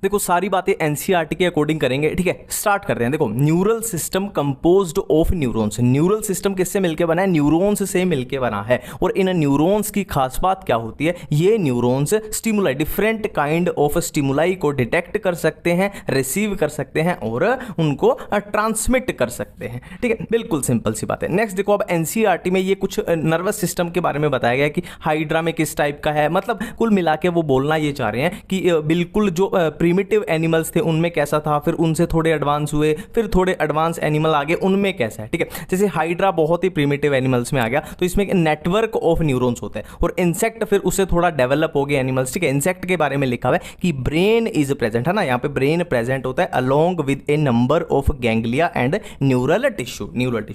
देखो सारी बातें एनसीईआरटी के अकॉर्डिंग करेंगे, ठीक है। स्टार्ट करते हैं। देखो neural system composed of neurons. Neural system किससे मिलकर बना है? न्यूरॉन्स से मिलकर बना है। और इन न्यूरॉन्स की खास बात क्या होती है? ये neurons stimuli, different kind of stimuli को डिटेक्ट कर सकते हैं, रिसीव कर सकते हैं और उनको ट्रांसमिट कर सकते हैं, ठीक है। बिल्कुल सिंपल सी बात है। नेक्स्ट देखो, अब एनसीईआरटी में ये कुछ नर्वस सिस्टम के बारे में बताया गया कि हाइड्रा में किस टाइप का है, मतलब कुल मिला के वो बोलना ये चाह रहे हैं कि बिल्कुल जो प्रीमिटिव एनिमल्स थे उनमें कैसा था, फिर उनसे थोड़े एडवांस हुए, फिर थोड़े एडवांस एनिमल आगे उनमें कैसा है, ठीक है। जैसे हाइड्रा बहुत ही प्रीमिटिव एनिमल्स में आ गया, तो इसमें नेटवर्क ऑफ न्यूरॉन्स होते हैं। और इंसेक्ट फिर उससे थोड़ा डेवलप हो गए एनिमल्स, ठीक है। इंसेक्ट के बारे में लिखा हुआ है कि ब्रेन इज प्रेजेंट, है ना, यहाँ पे ब्रेन प्रेजेंट होता है along with A number of ganglia and neural tissue,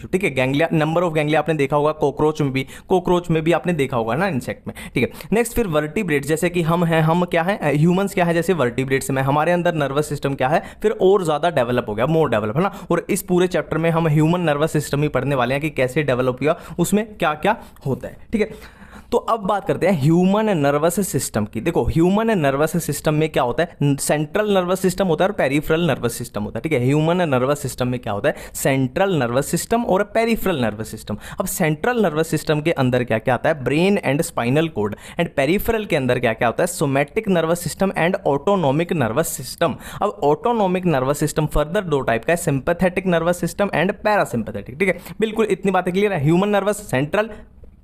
ठीक है। गैंग्लिया, नंबर ऑफ गैंग्लिया आपने देखा होगा कॉकरोच में भी आपने देखा होगा ना, इंसेक्ट में, ठीक है। नेक्स्ट फिर वर्टिब्रेट, जैसे कि हम हैं, हम क्या है, ह्यूमंस क्या है, जैसे वर्टिब्रेट्स में हमारे अंदर नर्वस सिस्टम क्या है, फिर और ज्यादा डेवलप हो गया, मोर डेवलप, है ना। और इस पूरे चैप्टर में हम ह्यूमन नर्वस सिस्टम ही पढ़ने वाले हैं कि कैसे डेवलप हुआ, उसमें क्या क्या होता है, ठीक है। तो अब बात करते हैं ह्यूमन नर्वस सिस्टम की। देखो ह्यूमन नर्वस सिस्टम में क्या होता है? सेंट्रल नर्वस सिस्टम होता है और पेरिफेरल नर्वस सिस्टम होता है, ठीक है। ह्यूमन नर्वस सिस्टम में क्या होता है? सेंट्रल नर्वस सिस्टम और पेरिफेरल नर्वस सिस्टम। अब सेंट्रल नर्वस सिस्टम के अंदर क्या क्या आता है? Brain and spinal code. And peripheral के अंदर क्या क्या होता है? Somatic nervous system and autonomic nervous system. अब ऑटोनोमिक नर्वस सिस्टम फर्दर दो टाइप का है, sympathetic nervous system and parasympathetic, ठीक है। बिल्कुल इतनी बातें क्लियर है। ह्यूमन नर्वस सेंट्रल,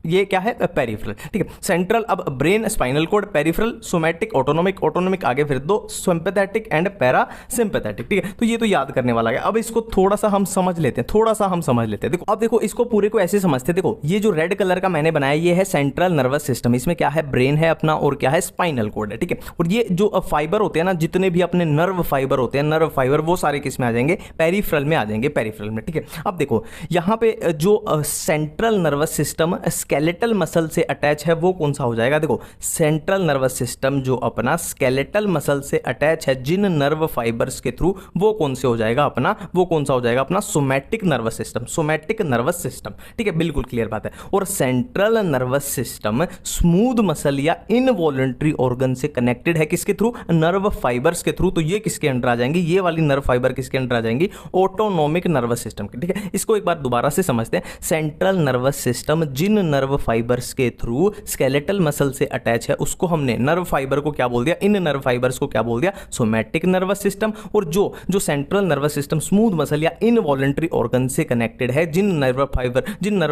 ये क्या है? पेरिफेरल, ठीक है। सेंट्रल अब brain, spinal cord, peripheral, somatic, autonomic आगे फिर दो सिंपैथेटिक एंड पैरा सिंपैथेटिक, ठीक है। तो ये तो याद करने वाला है। अब इसको थोड़ा सा हम समझ लेते हैं, देखो अब देखो इसको पूरे को ऐसे समझते हैं। देखो ये जो रेड कलर का मैंने बनाया ये है सेंट्रल नर्वस सिस्टम। इसमें क्या है? ब्रेन है अपना और क्या है? स्पाइनल कोड है, ठीक है। और ये जो फाइबर होते हैं ना, जितने भी अपने नर्व फाइबर होते हैं, नर्व फाइबर वो सारे किस में आ जाएंगे? पेरिफेरल में आ जाएंगे, पेरिफेरल में, ठीक है। अब देखो यहाँ पे जो central nervous system skeletal muscle से अटैच है वो कौन सा हो जाएगा? देखो सेंट्रल नर्वस सिस्टम जो अपना स्केलेटल मसल से अटैच है जिन नर्व फाइबर्स के थ्रू, वो कौन से हो जाएगा अपना? वो कौन सा हो जाएगा अपना? Somatic nervous system, somatic nervous system, ठीक है। बिल्कुल क्लियर बात है। और central nervous system smooth muscle या इनवॉलंटरी ऑर्गन से कनेक्टेड है, किसके थ्रू? नर्व फाइबर्स के थ्रू। तो ये किसके अंडर आ जाएंगी? ये वाली नर्व फाइबर किसके अंडर आ जाएंगी? ऑटोनोमिक नर्वस सिस्टम के, ठीक है। इसको एक बार दोबारा से समझते हैं। सेंट्रल नर्वस सिस्टम जिन नर्व फाइबर्स के थ्रू स्केलेटल मसल से अटैच है उसको हमने नर्व फाइबर को क्या बोल दिया? इन नर्व फाइबर्स को क्या बोल दिया? Somatic nervous system. और जो जो central nervous system smooth muscle या इनवॉलंटरी ऑर्गन से कनेक्टेड है जिन नर्व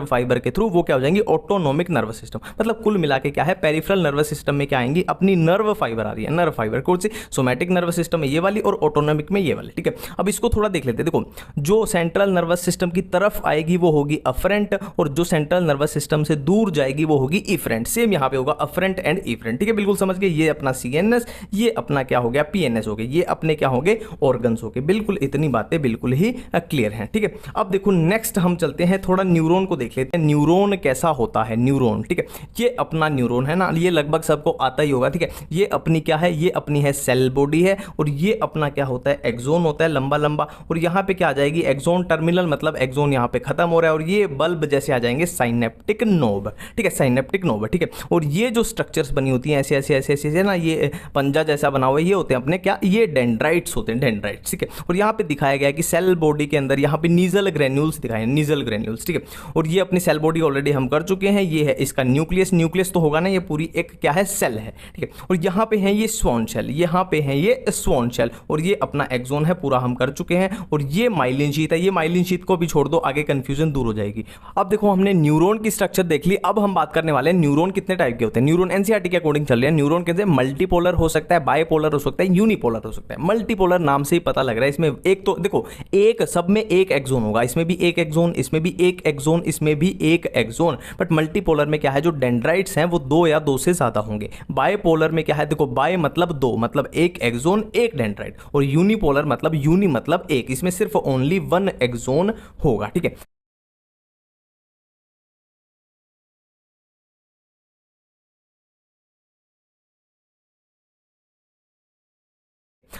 फाइबर के थ्रू, वो क्या हो जाएंगी? Autonomic nervous system. मतलब कुल मिला के क्या है? पेरिफेरल नर्वस सिस्टम में क्या आएंगी? अपनी नर्व फाइबर आ रही है, नर्व फाइबर कौन सी? सोमैटिक नर्वस सिस्टम में ये वाली और ऑटोनोमिक में ये वाली, ठीक है। अब इसको थोड़ा देख लेते हैं। देखो जो सेंट्रल नर्वस सिस्टम की तरफ आएगी वो होगी अफरेंट, और जो सेंट्रल नर्वस सिस्टम से दूर जाएगी वो होगी इफरेंट। सेम यहां पे होगा अफरेंट एंड इफरेंट, ठीक है। बिल्कुल समझ गए। ये अपना सीएनएस, ये अपना क्या हो गया? पीएनएस हो गया। ये अपने क्या हो गए? ऑर्गन्स हो गए। बिल्कुल इतनी बातें बिल्कुल ही क्लियर हैं, ठीक है। अब देखो नेक्स्ट हम चलते हैं, थोड़ा न्यूरॉन को देख लेते हैं। न्यूरॉन कैसा होता है? न्यूरॉन, ठीक है। ये अपना न्यूरॉन है ना, ये लगभग सबको आता ही होगा, ठीक है। ये अपनी क्या है? ये अपनी है सेल बॉडी है। और ये अपना क्या होता है? एक्सोन होता है, लंबा लंबा। और यहां पे क्या आ जाएगी? एक्सोन टर्मिनल, मतलब एक्सोन यहां पे खत्म हो रहा है। और ये बल्ब जैसे आ जाएंगे साइनेप्टिक नोब, ठीक है, साइनेप्टिक नोब, ठीक है। और ये जो स्ट्रक्चर्स बनी होती हैं ऐसे ऐसे ऐसे ऐसे ना, ये पंजा जैसा बना हुआ है, ये होते हैं अपने क्या? ये डेंड्राइट्स होते हैं, डेंड्राइट्स, ठीक है। और यहाँ पे दिखाया गया है कि सेल बॉडी के अंदर यहाँ पे नीजल ग्रेन्यूल्स दिखाए, नीजल ग्रेन्यूल्स, ठीक है। और ये अपनी सेल बॉडी ऑलरेडी हम कर चुके हैं। ये है इसका न्यूक्लियस, न्यूक्लियस तो होगा ना, ये पूरी एक क्या है? सेल है, ठीक है। और यहाँ पे है ये स्वॉन शेल, यहाँ पे है ये स्वॉन शेल। और ये अपना एक्सोन है, पूरा हम कर चुके हैं। और ये माइलिन शीथ है, ये माइलिन शीथ को भी छोड़ दो, आगे कंफ्यूजन दूर हो जाएगी। अब देखो हमने न्यूरॉन की स्ट्रक्चर देख ली। अब हम बात करने वाले हैं न्यूरॉन कितने टाइप के होते हैं। न्यूरॉन एनसीईआरटी के अकॉर्डिंग चल रहे हैं। न्यूरॉन कैसे? मल्टीपोलर हो सकता है, बाइपोलर हो सकता है, यूनिपोलर हो सकता है। मल्टीपोलर नाम से ही पता लग रहा है। इसमें एक तो देखो, एक सब में एक एक्सोन होगा, इसमें भी एक एक्सोन, इसमें भी एक एक्सोन, इसमें भी एक एक्सोन। बट मल्टीपोलर में क्या है? जो डेंड्राइट्स हैं वो दो या दो से ज्यादा होंगे। बाइपोलर में क्या है? देखो बाय मतलब दो, मतलब एक एक्सोन एक डेंड्राइट। और यूनिपोलर मतलब यूनि मतलब एक, इसमें सिर्फ ओनली वन एक्सोन होगा, ठीक है।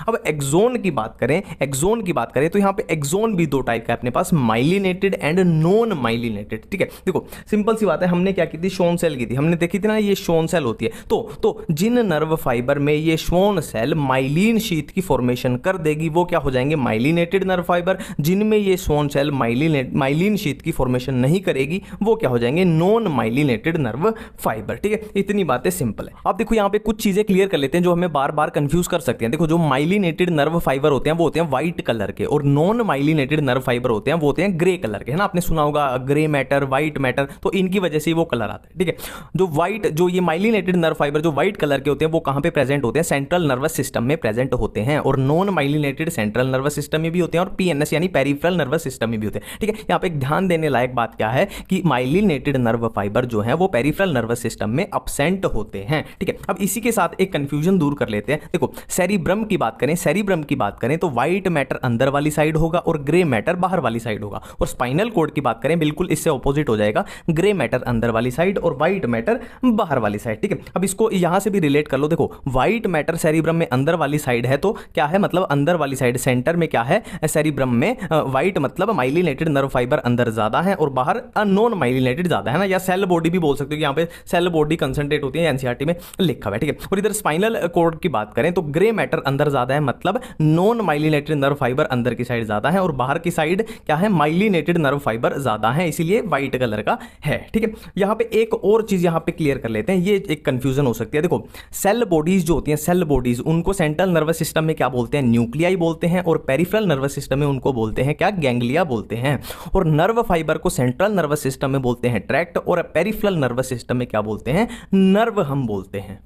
अब एक्सोन की बात करें, एक्सोन की बात करें तो यहाँ पे एक्सोन भी दो टाइप का है अपने पास, माइलिनेटेड एंड नॉन माइलिनेटेड। ठीक है, देखो सिंपल सी बात है, हमने क्या की थी, शोन सेल की थी, हमने देखी थी ना, ये शोन सेल होती है। तो जिन नर्व फाइबर में ये शोन सेल माइलिन शीथ की फॉर्मेशन कर देगी वो क्या हो जाएंगे, माइलिनेटेड नर्व फाइबर। जिनमें ये शोन सेल माइलिन शीथ की फॉर्मेशन नहीं करेगी वो क्या हो जाएंगे, नॉन माइलिनेटेड नर्व फाइबर। ठीक है, इतनी बातें सिंपल है। अब देखो यहाँ पे कुछ चीजें क्लियर कर लेते हैं जो हमें बार बार कंफ्यूज कर सकते हैं। देखो जो माइलिनेटेड नर्व फाइबर होते हैं वो होते हैं व्हाइट कलर के, और नॉन माइलिनेटेड नर्व फाइबर होते हैं वो होते हैं ग्रे कलर के, है ना। आपने सुना होगा ग्रे मैटर, व्हाइट मैटर, तो इनकी वजह से वो कलर आता है। ठीक है, जो ये माइलिनेटेड नर्व फाइबर जो व्हाइट कलर के होते हैं वो कहां पे प्रेजेंट होते हैं, सेंट्रल नर्वस सिस्टम में प्रेजेंट होते हैं, और non myelinated central nervous system में भी होते हैं और पीएनएस यानी पेरिफेरल नर्वस सिस्टम में भी होते हैं। ठीक है, यहाँ पे एक ध्यान देने लायक बात क्या है कि माइलिनेटेड नर्व फाइबर जो है वो पेरिफेरल नर्वस सिस्टम में अब्सेंट होते हैं। ठीक है, अब इसी के साथ एक कंफ्यूजन दूर कर लेते हैं। देखो सेरिब्रम की बात करें, सेरिब्रम की बात करें तो व्हाइट मैटर अंदर वाली साइड होगा और ग्रे मैटर बाहर वाली साइड होगा, और स्पाइनल कॉर्ड की बात करें बिल्कुल इससे ऑपोजिट हो जाएगा, ग्रे मैटर अंदर वाली साइड और व्हाइट मैटर बाहर वाली साइड। ठीक है, अब इसको यहां से भी रिलेट कर लो। देखो व्हाइट मैटर सेरिब्रम में अंदर वाली साइड है तो क्या है, मतलब अंदर वाली साइड सेंटर में क्या है, सेरिब्रम में व्हाइट मतलब माइलिनेटेड नर्व फाइबर अंदर ज्यादा है और बाहर नॉन माइलिनेटेड ज्यादा है ना, या सेल बॉडी भी बोल सकते हो, यहाँ पे सेल बॉडी कंसंट्रेट होती है, एनसीईआरटी में लिखा हुआ है। ठीक है, और इधर स्पाइनल कॉर्ड की बात करें तो ग्रे मैटर अंदर ज्यादा है, मतलब नॉन माइलिनेटेड नर्व फाइबर अंदर की साइड ज्यादा है और बाहर की साइड क्या है, माइलिनेटेड नर्व फाइबर ज्यादा है, इसीलिए व्हाइट कलर का है। ठीक है, यहां पे एक और चीज यहां पे क्लियर कर लेते हैं, ये एक कंफ्यूजन हो सकती है। देखो सेल बॉडीज जो होती हैं, सेल बॉडीज उनको सेंट्रल नर्वस सिस्टम में क्या बोलते हैं, न्यूक्लियाई बोलते हैं, और पेरिफेरल नर्वस सिस्टम में उनको बोलते हैं क्या, गैंग्लिया बोलते हैं। और नर्व फाइबर को सेंट्रल नर्वस सिस्टम में बोलते हैं ट्रैक्ट, और पेरिफेरल नर्वस सिस्टम में क्या बोलते हैं, नर्व हम बोलते हैं।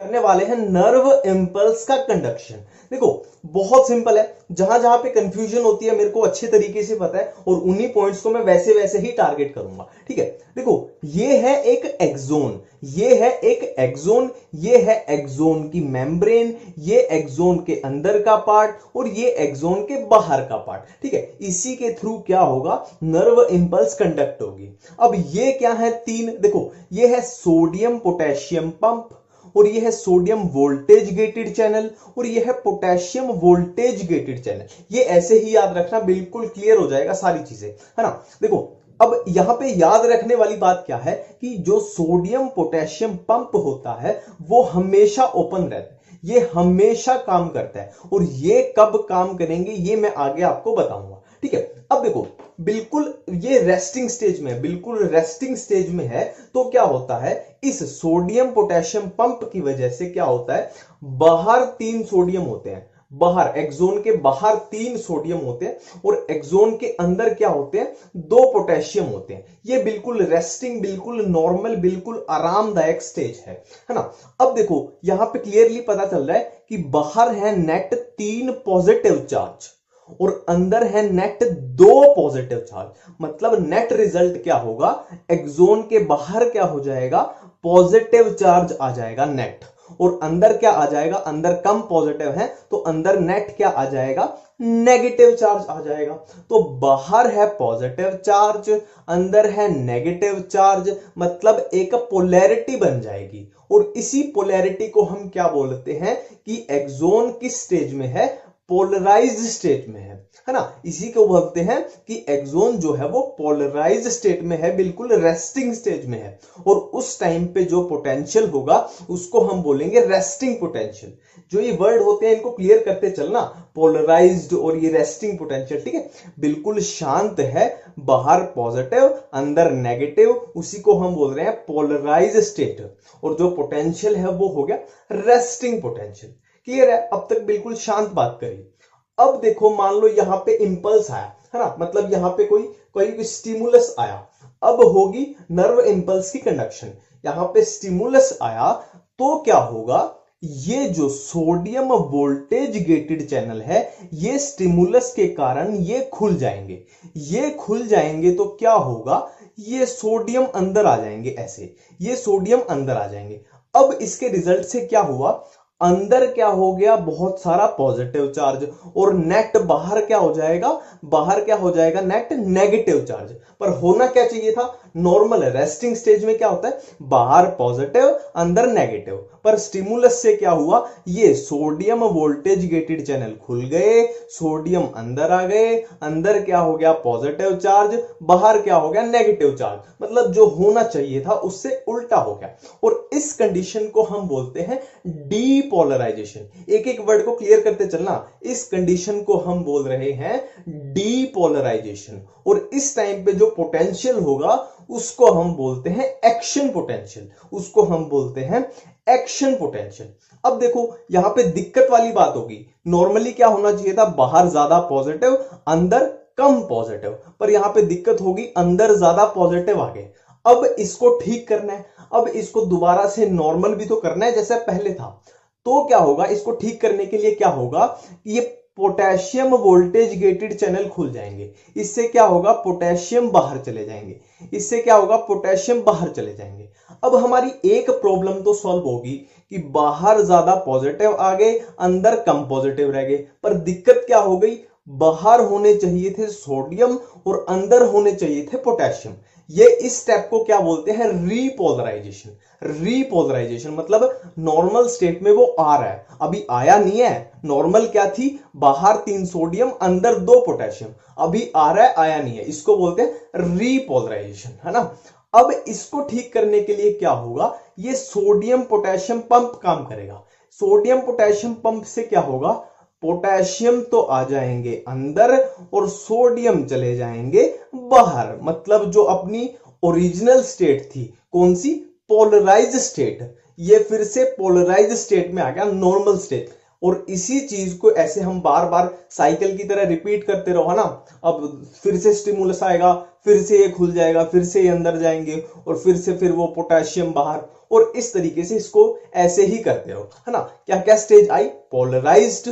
करने वाले हैं नर्व इंपल्स का कंडक्शन। देखो बहुत सिंपल है, जहां जहां पे कंफ्यूजन होती है मेरे को अच्छे तरीके से पता है, और उन्हीं पॉइंट्स को मैं वैसे वैसे ही टारगेट करूंगा। ठीक है, देखो ये है एक एक्सोन, ये है एक एक्सोन, ये है एक्सोन की मेम्ब्रेन, ये एक्सोन के अंदर का पार्ट और ये एक्सोन के बाहर का पार्ट। ठीक है, इसी के थ्रू क्या होगा, नर्व इंपल्स कंडक्ट होगी। अब ये क्या है, तीन, देखो ये है सोडियम पोटेशियम पंप, और ये है सोडियम वोल्टेज गेटेड चैनल, और ये है पोटेशियम वोल्टेज गेटेड चैनल। ये ऐसे ही याद रखना, बिल्कुल क्लियर हो जाएगा सारी चीजें, है ना। देखो अब यहां पे याद रखने वाली बात क्या है कि जो सोडियम पोटेशियम पंप होता है वो हमेशा ओपन रहता है, ये हमेशा काम करता है, और ये कब काम करेंगे ये मैं आगे आपको बताऊंगा। ठीक है, अब देखो बिल्कुल ये रेस्टिंग स्टेज में है, बिल्कुल रेस्टिंग स्टेज में है, तो क्या होता है, इस सोडियम पोटेशियम पंप की वजह से क्या होता है, बाहर 3 सोडियम होते हैं, बाहर एक्सोन के बाहर 3 सोडियम होते हैं, और एक्सोन के अंदर क्या होते हैं, 2 पोटेशियम होते हैं। ये बिल्कुल रेस्टिंग, बिल्कुल नॉर्मल, बिल्कुल आरामदायक स्टेज है ना। अब देखो यहां पे क्लियरली पता चल रहा है कि बाहर है नेट 3 पॉजिटिव चार्ज और अंदर है नेट 2 पॉजिटिव चार्ज, मतलब नेट रिजल्ट क्या होगा, एक्सोन के बाहर क्या हो जाएगा, पॉजिटिव चार्ज आ जाएगा नेट, और अंदर क्या आ जाएगा, अंदर कम पॉजिटिव है तो अंदर नेट क्या आ जाएगा, नेगेटिव चार्ज आ जाएगा। तो बाहर है पॉजिटिव चार्ज, अंदर है नेगेटिव चार्ज, मतलब एक पोलैरिटी बन जाएगी, और इसी पोलैरिटी को हम क्या बोलते हैं कि एक्सोन किस स्टेज में है, पोलराइज्ड स्टेट में है ना। इसी को बोलते हैं कि एक्सोन जो है वो पोलराइज्ड स्टेट में है, बिल्कुल रेस्टिंग स्टेज में है, और उस टाइम पे जो पोटेंशियल होगा उसको हम बोलेंगे रेस्टिंग पोटेंशियल। जो ये वर्ड होते हैं इनको क्लियर करते चलना, पोलराइज्ड और ये रेस्टिंग पोटेंशियल। ठीक है, बिल्कुल शांत है, बाहर पॉजिटिव अंदर नेगेटिव, उसी को हम बोल रहे हैं पोलराइज्ड स्टेट, और जो पोटेंशियल है वो हो गया रेस्टिंग पोटेंशियल। क्लियर है, अब तक बिल्कुल शांत बात करी। अब देखो मान लो यहां पे इंपल्स आया, है ना, मतलब यहां पे कोई स्टिमुलस आया, अब होगी नर्व इंपल्स की कंडक्शन। यहां पे स्टिमुलस आया तो क्या होगा, ये जो सोडियम वोल्टेज गेटेड चैनल है ये स्टिमुलस के कारण ये खुल जाएंगे, ये खुल जाएंगे तो क्या होगा, ये सोडियम अंदर आ जाएंगे, ऐसे ये सोडियम अंदर आ जाएंगे। अब इसके रिजल्ट से क्या हुआ, अंदर क्या हो गया, बहुत सारा पॉजिटिव चार्ज, और नेट बाहर क्या हो जाएगा, बाहर क्या हो जाएगा, नेट नेगेटिव चार्ज। पर होना क्या चाहिए था, नॉर्मल है, रेस्टिंग स्टेज में क्या होता है, बाहर पॉजिटिव अंदर नेगेटिव, पर स्टिमुलस से क्या हुआ, ये सोडियम वोल्टेज गेटेड चैनल खुल गए, सोडियम अंदर आ गए, अंदर क्या हो गया, पॉजिटिव चार्ज, बाहर क्या हो गया, नेगेटिव चार्ज, मतलब जो होना चाहिए था उससे उल्टा हो गया। और इस कंडीशन को हम बोलते हैं डीपोलराइजेशन। एक एक वर्ड को क्लियर करते चलना, इस कंडीशन को हम बोल रहे हैं डीपोलराइजेशन। और इस टाइम पे जो पोटेंशियल होगा उसको हम बोलते हैं एक्शन पोटेंशियल, उसको हम बोलते हैं एक्शन पोटेंशियल। अब देखो यहां पे दिक्कत वाली बात होगी, नॉर्मली क्या होना चाहिए था, बाहर ज्यादा पॉजिटिव अंदर कम पॉजिटिव, पर यहां पे दिक्कत होगी अंदर ज्यादा पॉजिटिव आ गए। अब इसको ठीक करना है, अब इसको दोबारा से नॉर्मल भी तो करना है जैसे पहले था, तो क्या होगा, इसको ठीक करने के लिए क्या होगा, ये पोटेशियम वोल्टेज गेटेड चैनल खुल जाएंगे, इससे क्या होगा, पोटेशियम बाहर चले जाएंगे, इससे क्या होगा, पोटेशियम बाहर चले जाएंगे। अब हमारी एक प्रॉब्लम तो सॉल्व होगी कि बाहर ज्यादा पॉजिटिव आ गए अंदर कम पॉजिटिव रह गए, पर दिक्कत क्या हो गई, बाहर होने चाहिए थे सोडियम और अंदर होने चाहिए थे पोटेशियम। ये इस स्टेप को क्या बोलते हैं, रीपोलराइजेशन। रीपोलराइजेशन मतलब नॉर्मल स्टेट में वो आ रहा है, अभी आया नहीं है, नॉर्मल क्या थी, बाहर 3 सोडियम अंदर 2 पोटेशियम, अभी आ रहा है आया नहीं है, इसको बोलते हैं रीपोलराइजेशन, है ना। अब इसको ठीक करने के लिए क्या होगा, ये सोडियम पोटेशियम पंप काम करेगा। सोडियम पोटेशियम पंप से क्या होगा, पोटेशियम तो आ जाएंगे अंदर और सोडियम चले जाएंगे बाहर, मतलब जो अपनी ओरिजिनल स्टेट थी, कौन सी, पोलराइज स्टेट, ये फिर से पोलराइज स्टेट में आ गया, नॉर्मल स्टेट। और इसी चीज को ऐसे हम बार बार साइकिल की तरह रिपीट करते रहो ना, अब फिर से स्टिमुलस आएगा, फिर से ये खुल जाएगा, फिर से ये अंदर जाएंगे और फिर से फिर वो पोटेशियम बाहर, और इस तरीके से इसको ऐसे ही करते रहो, है ना। क्या क्या stage I, polarized,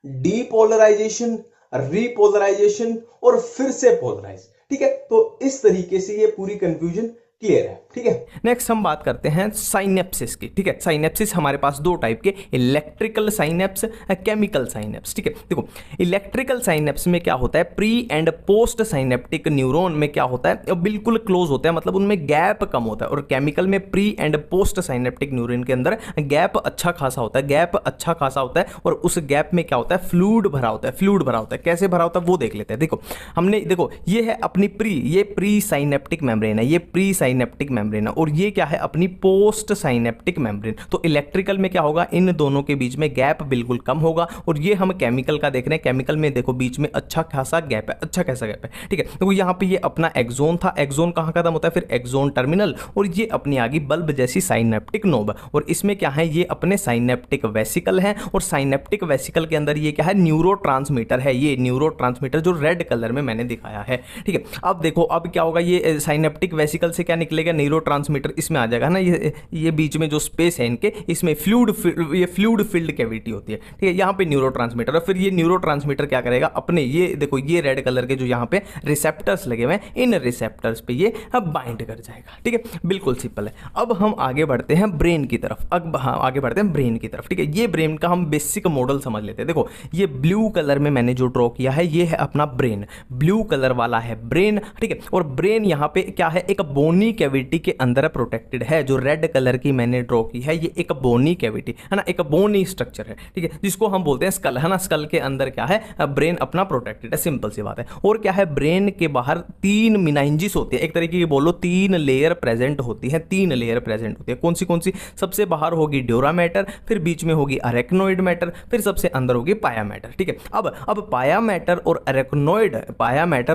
depolarization, repolarization और फिर से पोलराइज, ठीक है। तो इस तरीके से ये पूरी कंफ्यूजन क्लियर है, ठीक है। नेक्स्ट हम बात करते हैं साइनेप्सिस की, ठीक है। साइनेप्सिस हमारे पास 2 टाइप के, इलेक्ट्रिकल साइनेप्स, केमिकल साइनेप्स, ठीक है। देखो इलेक्ट्रिकल साइनेप्स में क्या होता है, pre and post synaptic neuron में क्या होता है, बिल्कुल क्लोज होता है, मतलब उनमें गैप कम होता है। और केमिकल में pre and post synaptic neuron के अंदर गैप अच्छा खासा होता है, गैप अच्छा खासा होता है। और उस गैप में क्या होता है, फ्लूइड भरा होता है, फ्लूइड भरा होता है। कैसे भरा होता है वो देख लेते हैं। देखो हमने, देखो ये है अपनी ये प्री साइनेप्टिक मेम्ब्रेन है, ये प्री साइनेप्टिक मेम्ब्रेन है, और ये क्या है, अपनी पोस्ट साइनेप्टिक मेम्ब्रेन। तो इलेक्ट्रिकल में क्या होगा, इन दोनों के बीच में गैप बिल्कुल कम होगा। और ये हम केमिकल का देख रहे हैं, केमिकल में देखो बीच में अच्छा खासा गैप है, अच्छा खासा गैप है, ठीक है। तो यहाँ पे ये अपना एक्सोन था, एक्सोन कहाँ खत्म होता है, फिर एक्सोन टर्मिनल, और ये अपनी आ गई बल्ब जैसी साइनेप्टिक नोब। और इसमें क्या है, ये अपने साइनेप्टिक वेसिकल है, और साइनेप्टिक वेसिकल के अंदर ये क्या है, न्यूरोट्रांसमीटर है, ये न्यूरोट्रांसमीटर जो रेड कलर में मैंने दिखाया है, ठीक है। अब देखो अब क्या होगा, ये साइनेप्टिक वेसिकल से क्या निकलेगा, न्यूरोट्रांसमीटर इसमें आ जाएगा ना, ये बीच में जो स्पेस है इनके, इसमें ये फ्लूइड फिल्ड कैविटी होती है, ठीक है। यहाँ पे न्यूरोट्रांसमीटर, और फिर ये न्यूरोट्रांसमीटर क्या करेगा, अपने ये देखो ये रेड कलर के जो यहाँ पे रिसेप्टर्स लगे हुए हैं, इन रिसेप्टर्स पे ये बाइंड कर जाएगा, ठीक है। बिल्कुल सिंपल है। अब हम आगे बढ़ते हैं ब्रेन की तरफ, अब हाँ आगे बढ़ते हैं ब्रेन की तरफ, ठीक है। ये ब्रेन का हम बेसिक मॉडल समझ लेते हैं। देखो ये ब्लू कलर में मैंने जो ड्रॉ किया है, ये है अपना ब्रेन, ब्लू कलर वाला है ब्रेन, ठीक है। और ब्रेन यहाँ पे क्या है, एक बोनी कैविटी के अंदर प्रोटेक्टेड है। जो रेड कलर की मैंने ड्रॉ की है, ये एक बोनी कैविटी है ना, एक बोनी स्ट्रक्चर है, ठीक है, जिसको हम बोलते हैं स्कल, है ना। स्कल के अंदर क्या है, ब्रेन अपना प्रोटेक्टेड है, सिंपल सी बात है। और क्या है, ब्रेन के बाहर 3 मिनाइंजिस होती है, एक तरीके की बोलो 3 लेयर प्रेजेंट होती है, 3 लेयर प्रेजेंट होती है। कौन सी, सबसे बाहर होगी ड्यूरा मैटर, फिर बीच में होगी अरेक्नोइड मैटर, फिर सबसे अंदर होगी पाया मैटर, ठीक है। अब पाया मैटर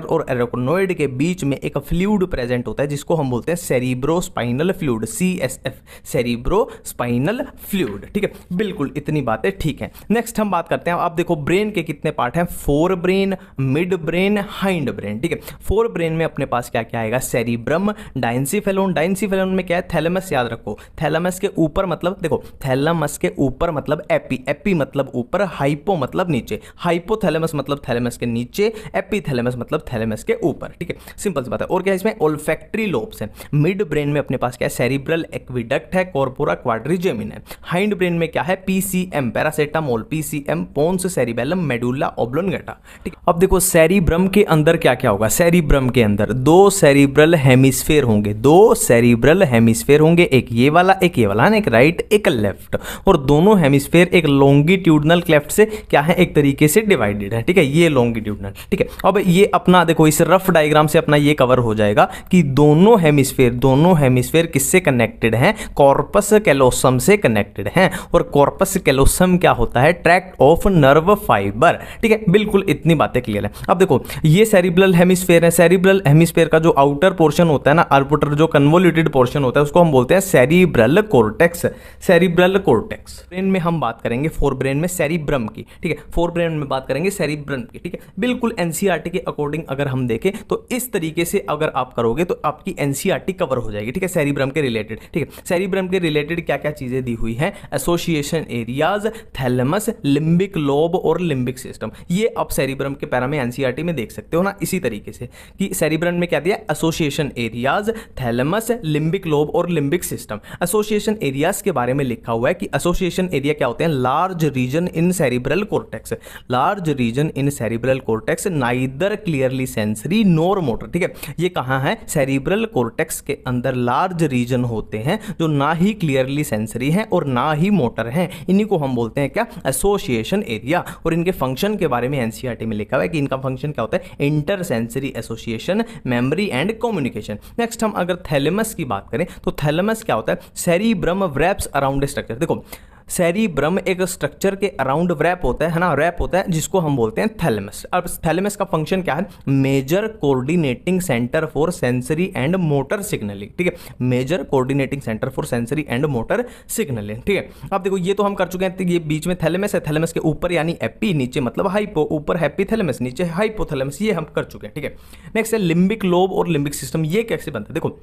और अरेक्नोइड के बीच में एक फ्लूइड प्रेजेंट होता है, जिसको हम बोलते हैं cerebrospinal fluid, CSF, cerebrospinal fluid, ठीक है। बिल्कुल इतनी बातें ठीक है। नेक्स्ट हम बात करते हैं, आप देखो ब्रेन के कितने पार्ट हैं, 4 brain, mid brain, hind brain, ठीक है। 4 ब्रेन में अपने पास क्या क्या आएगा, सेरिब्रम, डाइंसीफेलोन, डाइंसीफेलोन में क्या है, थैलेमस, याद रखो थैलेमस के ऊपर मतलब, देखो थैलेमस के ऊपर मतलब एपी, एपी मतलब ऊपर, हाइपो मतलब नीचे, हाइपोथैलेमस मतलब थैलेमस के नीचे, एपीथैलेमस मतलब थैलेमस के ऊपर, ठीक है। सिंपल सी बात है। और क्या इसमें ओल्फैक्टरी लोब्स है, है। मिड ब्रेन में अपने पास क्या है, सेरिब्रल एक्विडक्ट है, कॉर्पोरा क्वाड्रिजेमिन है। हाइंड ब्रेन में क्या है, PCM paracetamol, PCM pons, cerebellum, medulla oblongata. ठीक है, अब देखो सेरिब्रम के अंदर क्या क्या होगा। सेरिब्रम के अंदर दो सेरिब्रल हेमिस्फेयर होंगे, दो सेरिब्रल हेमिस्फेयर होंगे, एक ये वाला एक राइट एक लेफ्ट, और दोनों हेमिस्फेयर एक लॉन्गिट्यूडनल क्लेफ्ट से क्या है, एक तरीके से डिवाइडेड है। ठीक है, ये लॉन्गिट्यूडनल। ठीक है, अब ये अपना देखो इस रफ डायग्राम से अपना ये कवर हो जाएगा कि दोनों हेमिस्फेयर किससे कनेक्टेड हैं, कॉर्पस कैलोसम से कनेक्टेड हैं। और कॉर्पस कैलोसम क्या होता है, ट्रैक्ट ऑफ नर्व फाइबर। ठीक है, बिल्कुल इतनी बातें क्लियर है। अब देखो ये सेरिब्रल हेमिस्फेयर है, सेरिब्रल हेमिस्फेयर का जो आउटर पोर्शन होता है ना, आउटर जो कन्वोल्यूटेड पोर्शन होता है उसको हम बोलते हैं cerebral cortex. Cerebral cortex brain में हम बात करेंगे, फोर ब्रेन में सेरिब्रम की। ठीक है, फोर ब्रेन में बात करेंगे सेरिब्रम की। ठीक है, बिल्कुल एनसीईआरटी के अकॉर्डिंग अगर हम देखें तो इस तरीके से अगर आप करोगे तो आपकी एनसीईआरटी कवर हो जाएगी। ठीक है, सेरिब्रम के रिलेटेड। ठीक है, सेरिब्रम के रिलेटेड क्या क्या चीजें दी हुई हैं, association areas, thalamus, limbic lobe और लिम्बिक सिस्टम। ये आप सेरिब्रम के पैरा में एनसीईआरटी में देख सकते हो ना, इसी तरीके से कि सेरिब्रम में क्या दिया, association areas, thalamus, limbic lobe और लिम्बिक सिस्टम। एसोसिएशन एरियाज के बारे में लिखा हुआ है कि एसोसिएशन एरिया क्या होते हैं, large region in cerebral cortex. Large region in cerebral cortex neither clearly sensory nor motor. ठीक है, ये कहां है, सेरिब्रल कॉर्टेक्स के अंदर लार्ज रीजन होते हैं जो ना ही क्लियरली सेंसरी हैं और ना ही मोटर हैं। इन्हीं को हम बोलते हैं क्या, एसोसिएशन एरिया। और इनके फंक्शन के बारे में एनसीईआरटी में लिखा हुआ है कि इनका फंक्शन क्या होता है, inter sensory association, memory and communication. Next हम अगर थैलेमस की बात करें तो थैलेमस क्या होता है, सेरिब्रम रैप्स अराउंड स्ट्रक्चर। देखो सेरिब्रम एक स्ट्रक्चर के अराउंड रैप होता है ना, रैप होता है जिसको हम बोलते हैं थैलेमस। अब थैलेमस का फंक्शन क्या है, major coordinating center for sensory and motor signaling. ठीक है, major coordinating center for sensory and motor signaling. ठीक है, अब देखो ये तो हम कर चुके हैं, ये बीच में थैलेमस है, थैलेमस के ऊपर यानी एपी, नीचे मतलब हाइपो, ऊपर हैप्पीथैलेमस नीचे हाइपोथैलेमस, ये हम कर चुके हैं। ठीक है, नेक्स्ट है लिम्बिक लोब और लिम्बिक सिस्टम। ये कैसे बनता है, देखो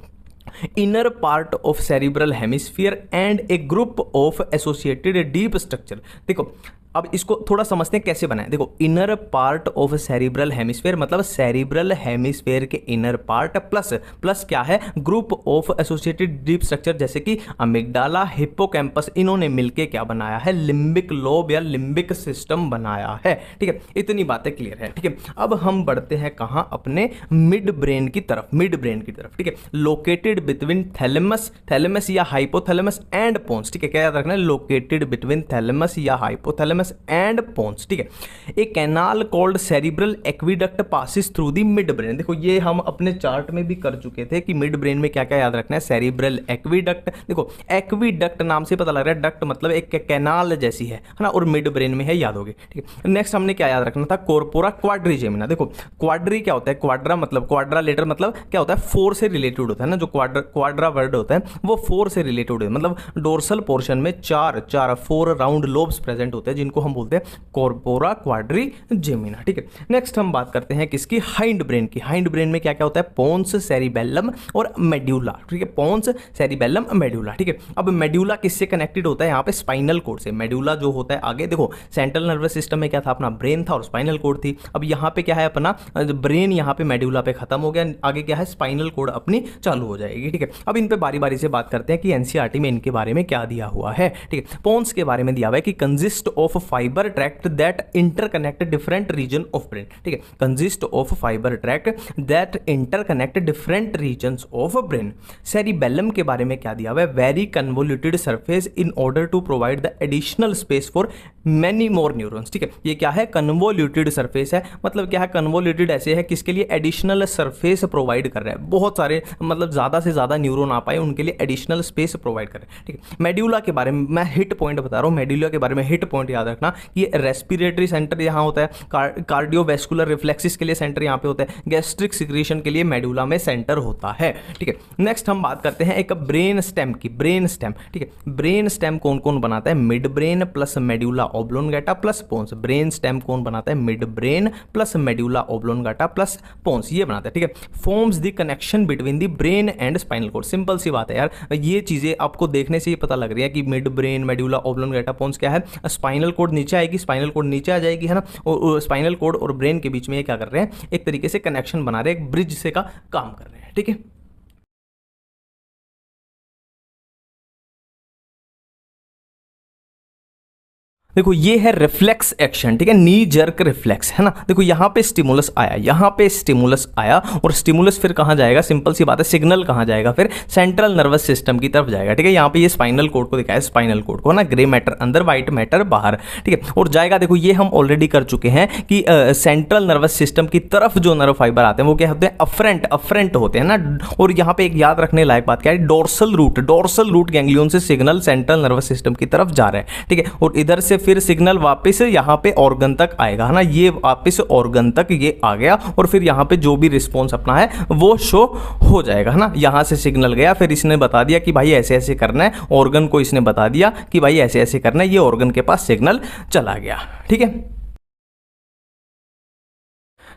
inner part of cerebral hemisphere and a group of associated deep structure। देखो अब इसको थोड़ा समझते हैं कैसे बनाए। देखो inner part of cerebral hemisphere मतलब सेरिब्रल हेमिस्फेयर के इनर पार्ट प्लस क्या है, group of associated deep structure जैसे कि अमिगडाला, हिप्पोकैम्पस, इन्होंने मिलके क्या बनाया है, लिम्बिक लोब या लिम्बिक सिस्टम बनाया है। ठीक है, इतनी बातें क्लियर है। ठीक है, अब हम बढ़ते हैं कहाँ, अपने मिड ब्रेन की तरफ। मिड ब्रेन की तरफ, ठीक है, लोकेटेड बिटवीन थैलेमस या हाइपोथैलेमस एंड पोन्स। ठीक है, क्या याद रखना है, लोकेटेड बिटवीन थैलेमस या हाइपोथैलेमस एंड पोन्स। ठीक है, एक canal called cerebral aqueduct passes through the mid brain. देखो ये हम अपने चार्ट में भी कर चुके थे कि मिड ब्रेन में क्या क्या याद रखना है, सेरिब्रल एक्विडक्ट। देखो एक्विडक्ट नाम से पता लग रहा है, डक्ट मतलब एक कैनाल जैसी है ना, और मिड ब्रेन में है, याद होगी। ठीक है, नेक्स्ट हमने क्या याद रखना था, कॉर्पोरा क्वाड्रिजेमिना। देखो क्वाड्री क्या होता है, क्वाड्रा मतलब क्वाड्रा लेटर मतलब क्या होता है, फोर से रिलेटेड होता है ना, जो क्वाड्रा वर्ड होता है वो फोर से रिलेटेड है, मतलब डोर्सल पोर्शन में फोर राउंड लोब्स प्रेजेंट होते हैं जिनको हम बोलते हैं कॉर्पोरा क्वाड्रिजेमिना। ठीक है, नेक्स्ट हम बात करते हैं किसकी, हाइंड ब्रेन की। हाइंड ब्रेन में क्या क्या होता है, पोन्स, सेरिबेलम और मेड्यूला। ठीक है, पोन्स, सेरिबेलम, मेड्यूला। ठीक है, अब मेड्यूला किससे कनेक्टेड होता है, यहाँ पे स्पाइनल कोड से। मेड्यूला जो होता है आगे देखो, सेंट्रल नर्वस सिस्टम में क्या था, अपना ब्रेन था और स्पाइनल कोड थी। अब यहाँ पे क्या है, अपना ब्रेन यहाँ पे मेड्यूला पे खत्म हो गया, आगे क्या है, स्पाइनल कोड अपनी चालू हो जाएगी। ठीक है, अब इन पे बारी बारी से बात करते हैं कि एनसीईआरटी में इनके बारे में क्या दिया हुआ है। ठीक है, पोन्स के बारे में दिया हुआ है कि consist of fiber tract that interconnect different region of brain. ठीक है, consist of fiber tract that interconnect different regions of brain. Cerebellum के बारे में क्या दिया हुआ है, very convoluted surface in order to provide the additional space for many more neurons. ठीक है, ये क्या है, कन्वोल्यूटेड सरफेस है, मतलब क्या है, कन्वोल्यूटेड ऐसे है किसके लिए, एडिशनल सरफेस प्रोवाइड कर रहा है, बहुत सारे मतलब ज्यादा से ज्यादा न्यूरॉन आ पाए उनके लिए एडिशनल स्पेस प्रोवाइड कर रहे हैं। ठीक है, मेड्यूला के बारे में मैं हिट पॉइंट बता रहा हूं, मेड्यूला के बारे में हिट पॉइंट याद रखना, ये रेस्पिरेटरी सेंटर यहाँ होता है, कार्डियोवैस्कुलर रिफ्लेक्सिस के लिए सेंटर यहाँ पे होता है, गैस्ट्रिक सिक्रीशन के लिए मेडुला में सेंटर होता है। ठीक है, नेक्स्ट हम बात करते हैं एक ब्रेन स्टेम की। ब्रेन स्टेम, ठीक है, ब्रेन स्टेम कौन कौन बनाता है, mid brain plus medulla oblongata plus pons. Brain stem कौन बनाता है, mid brain plus medulla oblongata plus pons, ये बनाता है। ठीक है, forms the connection between the brain and spinal cord. Simple सी बात है यार, ये चीजें आपको देखने से ही पता लग रही है कि midbrain, medulla oblongata, pons क्या है, स्पाइनल कोड नीचे आएगी, स्पाइनल कोड नीचे आ जाएगी, है ना, और स्पाइनल कोड और ब्रेन के बीच में ये क्या कर रहे हैं, एक तरीके से कनेक्शन बना रहे हैं, एक ब्रिज से का काम कर रहे हैं। ठीक है। देखो ये है रिफ्लेक्स एक्शन, ठीक है, नी जर्क रिफ्लेक्स, है ना। देखो यहाँ पे स्टिमुलस आया, यहाँ पे स्टिमुलस आया, और स्टिमुलस फिर कहाँ जाएगा, सिंपल सी बात है, सिग्नल कहाँ जाएगा, फिर सेंट्रल नर्वस सिस्टम की तरफ जाएगा, ठीक है। यहाँ पे ये स्पाइनल कोड को दिखाया, स्पाइनल कोड को ना, ग्रे मैटर अंदर, व्हाइट मैटर बाहर, ठीक है, और जाएगा। देखो ये हम ऑलरेडी कर चुके हैं कि सेंट्रल नर्वस सिस्टम की तरफ जो नर्व फाइबर आते हैं वो क्या होते हैं, अफरेंट होते हैं ना। और यहाँ पे एक याद रखने लायक बात क्या है, डोर्सल रूट गैंग्लियन से सिग्नल सेंट्रल नर्वस सिस्टम की तरफ जा रहे हैं, ठीक है, और इधर से फिर सिग्नल वापस यहाँ पे ऑर्गन तक आएगा, है ना। ये वापस ऑर्गन तक ये आ गया, और फिर यहाँ पे जो भी रिस्पॉन्स अपना है वो शो हो जाएगा, है ना। यहाँ से सिग्नल गया, फिर इसने बता दिया कि भाई ऐसे ऐसे करना है, ऑर्गन को इसने बता दिया कि भाई ऐसे ऐसे करना है, ये ऑर्गन के पास सिग्नल चला गया, ठीक है।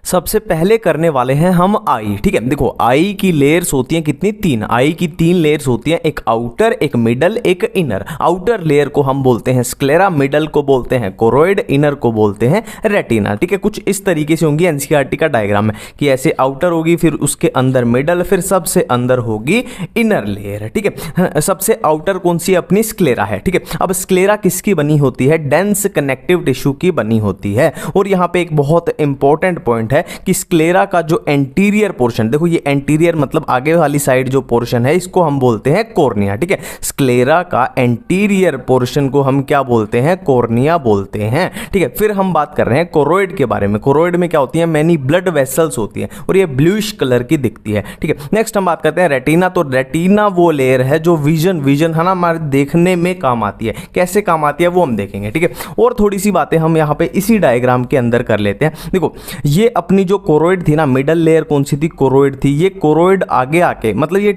सबसे पहले करने वाले हैं हम आई, ठीक है। देखो आई की लेयर्स होती हैं कितनी, 3, आई की 3 लेयर्स होती हैं, एक आउटर, एक मिडल, एक इनर। आउटर लेयर को हम बोलते हैं स्क्लेरा, मिडल को बोलते हैं कोरोइड, इनर को बोलते हैं रेटिना, ठीक है। कुछ इस तरीके से होंगी एनसीईआरटी का डायग्राम में कि ऐसे आउटर होगी, फिर उसके अंदर मिडल, फिर सबसे अंदर होगी इनर लेयर, ठीक है। सबसे आउटर कौन सी अपनी स्क्लेरा है, ठीक है। अब स्क्लेरा किसकी बनी होती है, डेंस कनेक्टिव टिश्यू की बनी होती है। और यहाँ पे एक बहुत इंपॉर्टेंट पॉइंट है कि स्क्लेरा का जो एंटीरियर पोर्शन, देखो ये एंटीरियर मतलब आगे वाली साइड जो पोर्शन है, इसको हम बोलते हैं कॉर्निया, ठीक है। स्क्लेरा का एंटीरियर पोर्शन को हम क्या बोलते हैं, कॉर्निया बोलते हैं, ठीक है। फिर हम बात कर रहे हैं कोरोइड के बारे में। कोरोइड में क्या होती है, मैनी ब्लड वेसल्स होती है, और ये ब्लूइश कलर की दिखती है, ठीक है। नेक्स्ट हम बात करते हैं रेटिना। तो रेटिना वो लेयर है जो विजन है ना, हमारे देखने में काम आती है। कैसे काम आती है वो हम देखेंगे, ठीक है। और थोड़ी सी बातें हम यहाँ पे इसी डायग्राम के अंदर कर लेते हैं। देखो ये अपनी जो कोरोइड थी ना, मिडल लेयर कौन सी थी, कोरोइड थी। ये कोरोइड आगे आके मतलब ये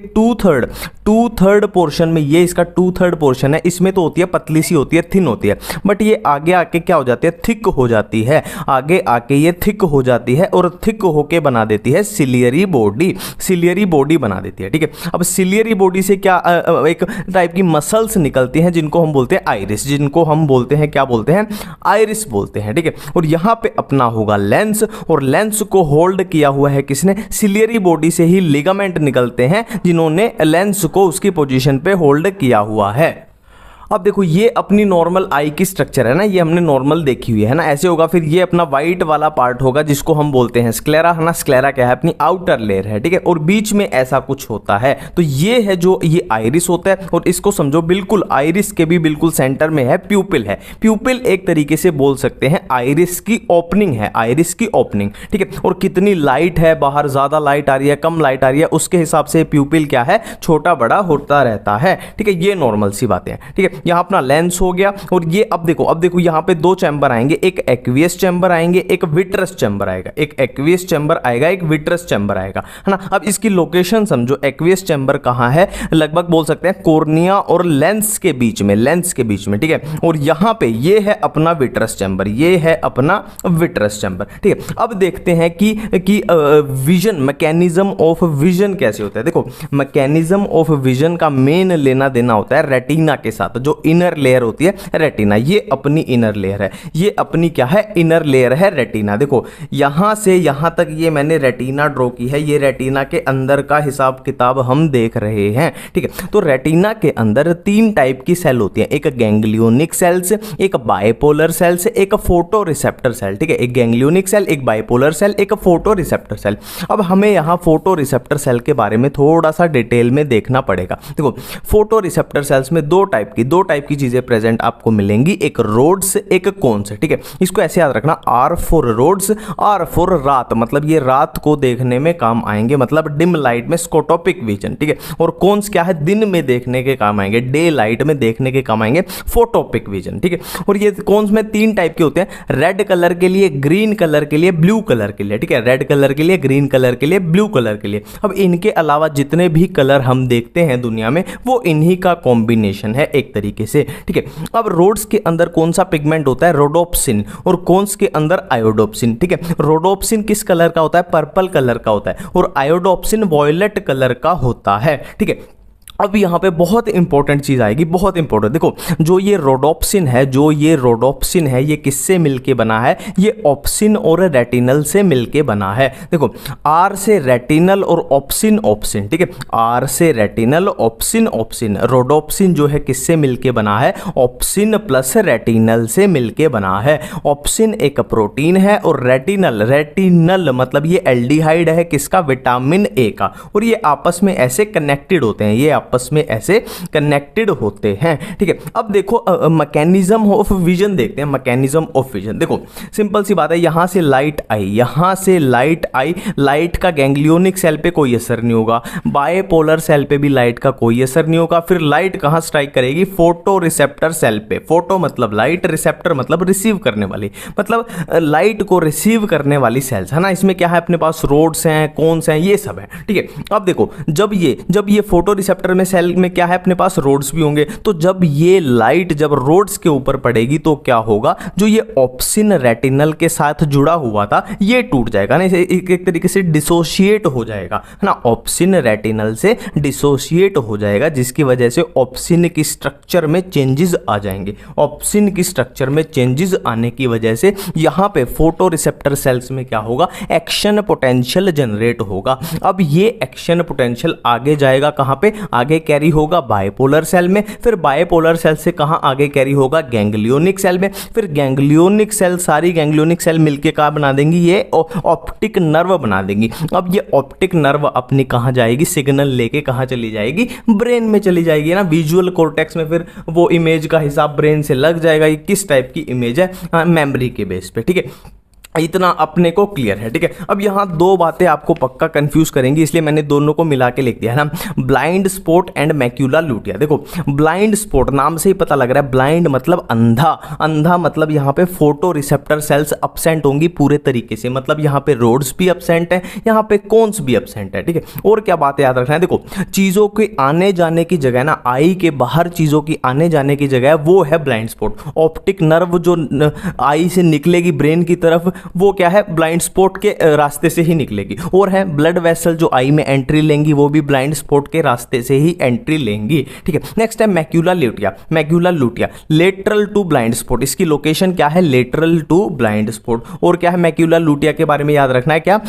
टू थर्ड पोर्शन में, ये इसका 2/3 पोर्शन है, इसमें तो होती है पतली सी होती है, थिन होती है, बट ये आगे आके क्या हो जाती है, थिक हो जाती है। आगे आके ये थिक हो जाती है और थिक होके बना देती है सिलियरी बॉडी बना देती है, ठीक है। अब सिलियरी बॉडी से क्या एक टाइप की मसल्स निकलती हैं जिनको हम बोलते हैं आइरिस, जिनको हम बोलते हैं क्या बोलते हैं, आइरिस बोलते हैं, ठीक है। और यहां पे अपना होगा लेंस, और लेंस को होल्ड किया हुआ है किसने, सिलियरी बॉडी से ही लिगामेंट निकलते हैं जिन्होंने लेंस को उसकी पोजीशन पे होल्ड किया हुआ है। अब देखो ये अपनी नॉर्मल आई की स्ट्रक्चर है ना, ये हमने नॉर्मल देखी हुई है ना, ऐसे होगा। फिर ये अपना व्हाइट वाला पार्ट होगा जिसको हम बोलते हैं स्क्लेरा, है ना। स्क्लेरा क्या है, अपनी आउटर लेयर है, ठीक है। और बीच में ऐसा कुछ होता है, तो ये है जो ये आइरिस होता है। और इसको समझो बिल्कुल आइरिस के भी बिल्कुल सेंटर में है प्यूपिल है। प्यूपिल एक तरीके से बोल सकते हैं आइरिस की ओपनिंग है, आइरिस की ओपनिंग, ठीक है। और कितनी लाइट है बाहर, ज्यादा लाइट आ रही है, कम लाइट आ रही है, उसके हिसाब से प्यूपिल क्या है, छोटा बड़ा होता रहता है, ठीक है। ये नॉर्मल सी बातें हैं, ठीक है। यहां अपना लेंस हो गया, और ये अब देखो यहां पे 2 चैम्बर आएंगे, एक एक्वियस चैम्बर आएंगे, एक विट्रस चैम्बर आएगा, एक एक्वियस चैम्बर आएगा, एक विट्रस चैम्बर आएगा, है ना। अब इसकी लोकेशन समझो, एक्वियस चैम्बर कहां है, लगभग बोल सकते हैं कॉर्निया और लेंस के बीच में, ठीक है। और यहां पे ये है अपना विट्रस चैम्बर, ये है अपना विट्रस चैम्बर, ठीक है। अब देखते हैं कि विजन, मैकेनिज्म ऑफ विजन कैसे होता है। देखो मैकेनिज्म ऑफ विजन का मेन लेना देना होता है रेटिना के साथ, जो इनर लेयर होती है रेटिना। ये अपनी इनर लेयर है, ये अपनी क्या है, इनर लेयर है रेटिना। देखो यहां से यहां तक ये मैंने रेटिना ड्रॉ की है, ये रेटिना के अंदर का हिसाब किताब हम देख रहे हैं, ठीक है। तो रेटिना के अंदर 3 टाइप की सेल होती है, एक गैंग्लियोनिक सेल्स, एक बाइपोलर सेल्स, एक फोटो रिसेप्टर सेल, ठीक है। एक गैंग्लियोनिक सेल, एक बाइपोलर सेल, एक फोटो रिसेप्टर सेल। अब हमें यहां फोटो रिसेप्टर सेल के बारे में थोड़ा सा डिटेल में देखना पड़ेगा। देखो फोटो रिसेप्टर सेल्स में दो टाइप की चीजें प्रेजेंट आपको मिलेंगी, एक रोड्स, एक कोन्स, ठीक है। इसको ऐसे याद रखना, R for roads, R for रात, मतलब ये रात को देखने में काम आएंगे, मतलब डिम लाइट में स्कोटोपिक विजन, ठीक है। और कोन्स क्या है, दिन में देखने के काम आएंगे, डे लाइट में देखने के काम आएंगे, फोटोपिक विजन, ठीक है। और ये कोन्स में 3 टाइप के होते हैं, रेड कलर के लिए, ग्रीन कलर के लिए, ब्लू कलर के लिए, ठीक है। रेड कलर के लिए, ग्रीन कलर के लिए, ब्लू कलर के लिए। अब इनके अलावा जितने भी कलर हम देखते हैं दुनिया में, वो इन्हीं का कॉम्बिनेशन है एक तरीके से, ठीक है। अब रोड्स के अंदर कौन सा पिगमेंट होता है, रोडोप्सिन, और कोन्स के अंदर आयोडोप्सिन, ठीक है। रोडोप्सिन किस कलर का होता है, पर्पल कलर का होता है, और आयोडोप्सिन वॉयलेट कलर का होता है, ठीक है। अब यहाँ पे बहुत इंपॉर्टेंट चीज़ आएगी, बहुत इंपॉर्टेंट। देखो जो ये रोडोप्सिन है, ये किससे मिलके बना है? ये ऑप्सिन और रेटिनल से मिलके बना है। देखो आर से रेटिनल और ऑप्सिन, ठीक है, आर से रेटिनल, ऑप्सिन। रोडोप्सिन जो है किससे मिलके बना है? ऑप्सिन प्लस रेटिनल से मिलके बना है। ऑप्सिन एक प्रोटीन है और रेटिनल मतलब ये एल्डिहाइड है किसका? विटामिन ए का। और ये आपस में ऐसे कनेक्टेड होते हैं, आपस में ऐसे कनेक्टेड होते हैं, ठीक है। अब देखो मैकेनिज्म ऑफ विजन देखते हैं, मैकेनिज्म ऑफ विजन। देखो सिंपल सी बात है, यहां से लाइट आई, लाइट का गैंग्लियोनिक सेल पे कोई असर नहीं होगा, बायपोलर सेल पे भी लाइट का कोई असर नहीं होगा। फिर लाइट कहां स्ट्राइक करेगी? फोटो रिसेप्टर सेल पे। फोटो मतलब लाइट, रिसेप्टर मतलब रिसीव करने वाली, मतलब लाइट को रिसीव करने वाली सेल्स है ना। इसमें क्या है अपने पास? रोड्स हैं, कोन्स हैं, ये सब है, ठीक है। अब देखो जब ये फोटो रिसेप्टर में सेल में क्या है अपने पास? रोड्स भी होंगे। तो जब ये लाइट जब रोड्स के ऊपर पड़ेगी तो क्या होगा? जो ये ऑप्सिन रेटिनल के साथ जुड़ा हुआ था ये टूट जाएगा ना, एक तरीके से डिसोशिएट हो जाएगा, है ना। ऑप्सिन रेटिनल से डिसोशिएट हो जाएगा, जिसकी वजह से ऑप्सिन की स्ट्रक्चर में चेंजेस आ जाएंगे। ऑप्सिन की स्ट्रक्चर में चेंजेस आने की वजह से यहां पे फोटो रिसेप्टर सेल्स में क्या होगा? एक्शन पोटेंशियल जनरेट होगा। अब ये एक्शन पोटेंशियल आगे जाएगा कहां पे? आगे कैरी होगा बायपोलर सेल में। फिर बायपोलर सेल से कहां आगे कैरी होगा? गैंग्लियोनिक सेल में। फिर गैंग्लियोनिक सेल, सारी गैंग्लियोनिक सेल मिलके क्या बना देंगी? ये ऑप्टिक नर्व बना देंगी। अब ये ऑप्टिक नर्व अपनी कहां जाएगी? सिग्नल लेके कहां चली जाएगी? ब्रेन में चली जाएगी ना, विजुअल कॉर्टेक्स में। फिर वो इमेज का हिसाब ब्रेन से लग जाएगा, ये किस टाइप की इमेज है, मेमोरी के बेस पे, ठीक है। इतना अपने को क्लियर है, ठीक है। अब यहां दो बातें आपको पक्का कंफ्यूज करेंगी, इसलिए मैंने दोनों को मिला के लिख दिया है ना, ब्लाइंड स्पॉट एंड मैक्यूला लूटिया। देखो ब्लाइंड स्पॉट नाम से ही पता लग रहा है, ब्लाइंड मतलब अंधा मतलब यहां पे फोटो रिसेप्टर सेल्स अब्सेंट होंगी पूरे तरीके से, मतलब यहां पे रोड्स भी अब्सेंट है, यहां पे कोन्स भी अब्सेंट है, ठीक है। और क्या बात याद रखना है? देखो चीजों के आने जाने की जगह ना, आई के बाहर चीजों की आने जाने की जगह वो है ब्लाइंड स्पॉट। ऑप्टिक नर्व जो आई से निकलेगी ब्रेन की तरफ, वो क्या है? ब्लाइंड स्पॉट के रास्ते से ही निकलेगी। और है ब्लड वेसल जो आई में एंट्री लेंगी, वो भी ब्लाइंड स्पॉट के रास्ते से ही एंट्री लेंगी, ठीक है। नेक्स्ट है macula lutea, lateral to blind spot. इसकी लोकेशन क्या है? Lateral to blind spot. और क्या है मैक्यूला लूटिया के बारे में याद रखना है? क्या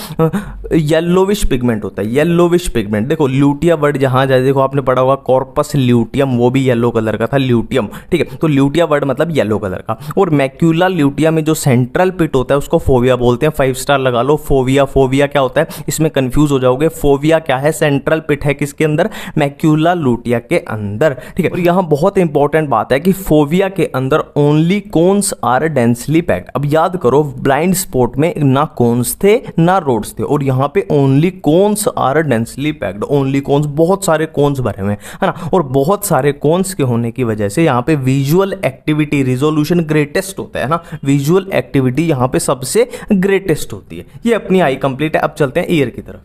येलोविश पिगमेंट होता है, येलोविश पिगमेंट। देखो लूटिया वर्ड जहां जाए, देखो आपने पढ़ा होगा कॉर्पस ल्यूटियम, वो भी येलो कलर का था, ल्यूटियम, ठीक है। तो ल्यूटिया वर्ड मतलब येलो कलर का। और मैक्यूला ल्यूटिया में जो सेंट्रल पिट होता है उसको फोविया बोलते हैं। 5 स्टार लगा लो। फोविया क्या होता है? इसमें कंफ्यूज हो जाओगे। फोविया क्या है? सेंट्रल पिट है किसके अंदर? मैक्यूला लूटिया के अंदर, ठीक है। और यहां बहुत इंपॉर्टेंट बात है कि फोविया के अंदर only cones are densely packed. अब याद करो ब्लाइंड स्पॉट में ना कोन्स थे ना रोड्स थे, और यहां पे only cones are densely packed, only cones, बहुत सारे कोन्स भरे हुए हैं, है ना। और बहुत सारे कोन्स के होने की वजह से यहां पे विजुअल एक्टिविटी रिजोल्यूशन ग्रेटेस्ट होता है ना, विजुअल एक्टिविटी यहां पे सबसे ग्रेटेस्ट होती है। ये अपनी आई कंप्लीट है। अब चलते हैं ईयर की तरफ।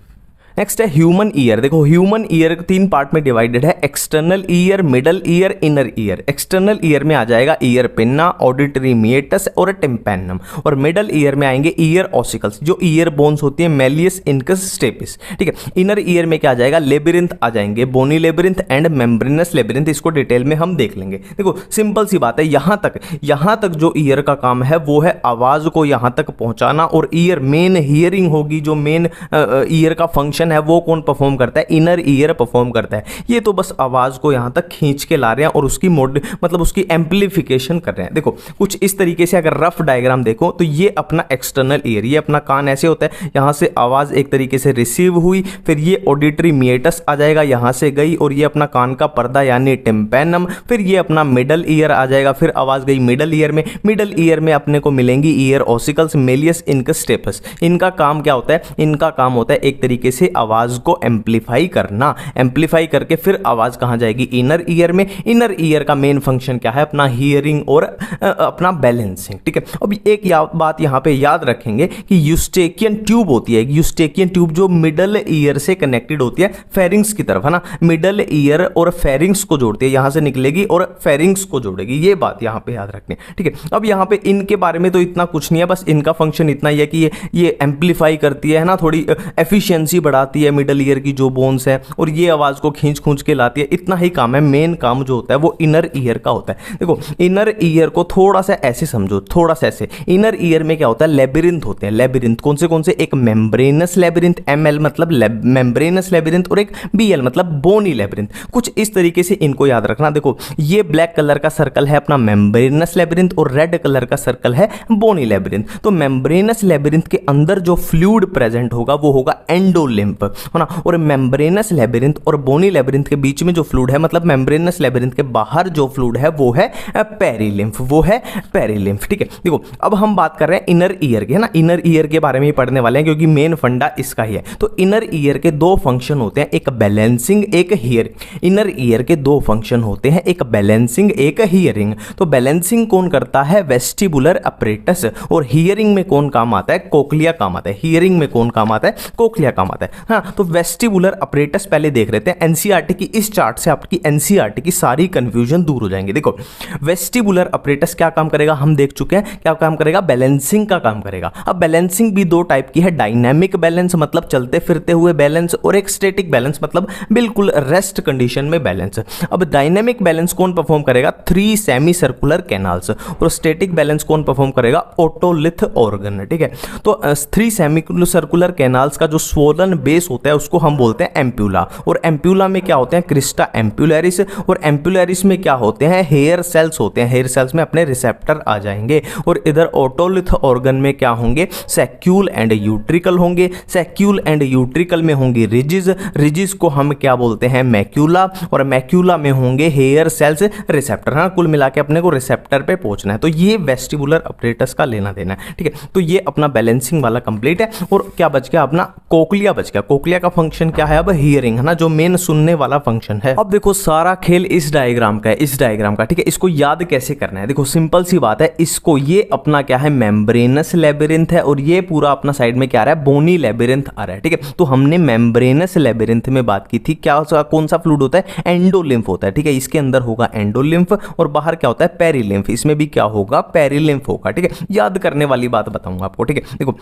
नेक्स्ट है ह्यूमन ईयर। देखो ह्यूमन ईयर 3 पार्ट में डिवाइडेड है, external ear, middle ear, inner ear. External ear में आ जाएगा ईयर पिन्ना, ऑडिटरी मिएटस और टिम्पैनम। और मिडल ईयर में आएंगे ईयर ऑसिकल्स, जो ईयर बोन्स होती है, मेलियस, इनकस, स्टेपिस, ठीक है। इनर ईयर में क्या आ जाएगा? लेबिरिंथ आ जाएंगे, बोनी लेबिरिंथ एंड मेम्ब्रेनस लेबिरिंथ। इसको डिटेल में हम देख लेंगे। देखो सिंपल सी बात है, यहां तक जो ईयर का काम है वो है आवाज को यहां तक पहुंचाना। और ईयर मेन हियरिंग होगी, जो मेन ईयर का फंक्शन है वो कौन परफॉर्म करता है? इनर ईयर परफॉर्म करता है। ये तो बस आवाज को यहां तक खींच के ला रहे हैं और उसकी मतलब उसकी एम्पलीफिकेशन कर रहे हैं। देखो कुछ इस तरीके से अगर रफ डायग्राम देखो तो ये अपना एक्सटर्नल ईयर, ये अपना कान ऐसे होता है, यहां से आवाज एक तरीके से रिसीव हुई, फिर ये ऑडिटरी मिएटस आ जाएगा, यहां से गई, और ये अपना कान का पर्दा यानी टिम्पैनम, फिर ये अपना मिडल ईयर आ जाएगा, फिर आवाज गई मिडल ईयर में। मिडल ईयर में अपने को मिलेंगी ear ossicles, malleus, incus, stapes. इनका काम क्या होता है? इनका काम होता है एक तरीके से आवाज को एम्पलीफाई करना। एम्पलीफाई करके फिर आवाज कहां जाएगी? इनर ईयर में। इनर ईयर का मेन फंक्शन क्या है? अपना हियरिंग और अपना बैलेंसिंग, ठीक है। अब एक बात यहां पे याद रखेंगे कि यूस्टेकियन ट्यूब होती है, यूस्टेकियन ट्यूब जो मिडल ईयर से कनेक्टेड होती है फेरिंग्स की तरफ, है ना। मिडल ईयर और फेरिंग्स को जोड़ती है, यहां से निकलेगी और फेरिंग्स को जोड़ेगी। ये बात यहां पे याद रखनी, ठीक है। अब यहां पे इनके बारे में तो इतना कुछ नहीं है, बस इनका फंक्शन इतना ही है कि ये एम्पलीफाई करती है ना, थोड़ी एफिशिएंसी बढ़ा लाती है मिडल ईयर की जो बोन्स है, और ये आवाज़ को खींच खूंच के लाती है। इतना ही काम है। मेन काम जो होता है वो इनर ईयर का होता है। देखो इनर ईयर को थोड़ा सा ऐसे समझो, थोड़ा सा ऐसे। इनर ईयर में क्या होता है, लेबिरिंथ होते हैं। लेबिरिंथ कौन से, एक मेम्ब्रेनस लेबिरिंथ, ML मतलब मेम्ब्रेनस लेबिरिंथ, और एक BL मतलब बोनी लेबिरिंथ। कुछ इस तरीके से इनको याद रखना। देखो ये ब्लैक कलर का सर्कल है अपना मेम्ब्रेनस लेबिरिंथ, और रेड कलर का सर्कल है बोनी लेबिरिंथ। तो मेम्ब्रेनस लेबिरिंथ के अंदर जो फ्लूइड प्रेजेंट होगा वो होगा एंडोलिम्फ, है ना। और मेम्ब्रेनस लेबिरिंथ और बोनी लेबिरिंथ के बीच में जो फ्लूइड है, मतलब मेम्ब्रेनस लेबिरिंथ के बाहर जो फ्लूइड है वो है पेरिलिम्फ, वो है पेरिलिम्फ। ठीक है, देखो अब हम बात कर रहे हैं इनर ईयर के, है ना। इनर ईयर के बारे में ही पढ़ने वाले हैं क्योंकि मेन फंडा इसका ही है। तो इनर ईयर के दो फंक्शन होते हैं, एक बैलेंसिंग, एक हियरिंग। इनर ईयर के दो फंक्शन होते हैं, एक बैलेंसिंग, एक हियरिंग। तो बैलेंसिंग कौन करता है, वेस्टिबुलर अपरेटस, और हियरिंग में कौन काम आता है, कोक्लिया काम आता है। हियरिंग में कौन काम आता है, कोक्लिया काम आता है। हाँ, तो वेस्टिबुलर अपरेटस पहले देख लेते हैं। एनसीईआरटी की इस चार्ट से आपकी एनसीईआरटी की सारी कंफ्यूजन दूर हो जाएंगे। देखो वेस्टिबुलर अपरेटस क्या काम करेगा, हम देख चुके हैं क्या काम करेगा, बैलेंसिंग का काम करेगा। अब बैलेंसिंग भी दो टाइप की है, डायनामिक बैलेंस मतलब चलते फिरते हुए बैलेंस, और एक स्टैटिक बैलेंस मतलब बिल्कुल रेस्ट कंडीशन में बैलेंस। अब डायनामिक बैलेंस कौन परफॉर्म करेगा, 3 सेमी सर्कुलर कैनाल्स, और स्टैटिक बैलेंस कौन परफॉर्म करेगा, ओटोलिथ ऑर्गन। ठीक है, तो 3 सेमी सर्कुलर कैनाल्स का जो स्वोलन बेस होता है उसको हम बोलते हैं एम्प्यूला, और एम्प्यूला में क्या होते हैं, क्रिस्टा एम्प्यूलरिस, और एम्प्यूलरिस में क्या होते हैं, हेयर सेल्स होते हैं। हेयर सेल्स में अपने रिसेप्टर आ जाएंगे, और इधर ओटोलिथ ऑर्गन में क्या होंगे, सैक्यूल एंड यूट्रिकल होंगे। सैक्यूल एंड यूट्रिकल में होंगी रिजिज, रिजिज को हम क्या बोलते हैं, मैक्यूला, और मैक्यूला में होंगे हेयर सेल्स रिसेप्टर। हाँ, कुल मिला के अपने को रिसेप्टर पे पहुंचना है। तो ये वेस्टिबुलर अपरेटस का लेना देना है। ठीक है, तो ये अपना बैलेंसिंग वाला कंप्लीट है, और क्या बच गया, अपना कोक्लिया बच गया। कोक्लिया का फंक्शन क्या है, अब हियरिंग, है ना, जो मेन सुनने वाला फंक्शन है। अब देखो सारा खेल इस डायग्राम का है, इस डायग्राम का। ठीक है, इसको याद कैसे करना है, देखो सिंपल सी बात है। इसको ये अपना क्या है, मेम्ब्रेनस लेबिरिंथ है, और ये पूरा अपना साइड में क्या आ रहा है, बोनी लेबिरिंथ आ रहा है। ठीक है, तो हमने मेम्ब्रेनस लेबिरिंथ में बात की थी, क्या कौन सा फ्लूइड होता है, एंडोलिम्फ होता है। ठीक है, इसके अंदर होगा एंडोलिम्फ, और बाहर क्या होता है, पेरिलिम्फ। इसमें भी क्या होगा, पेरिलिम्फ होगा। ठीक है, याद करने वाली बात बताऊंगा आपको। ठीक है, देखो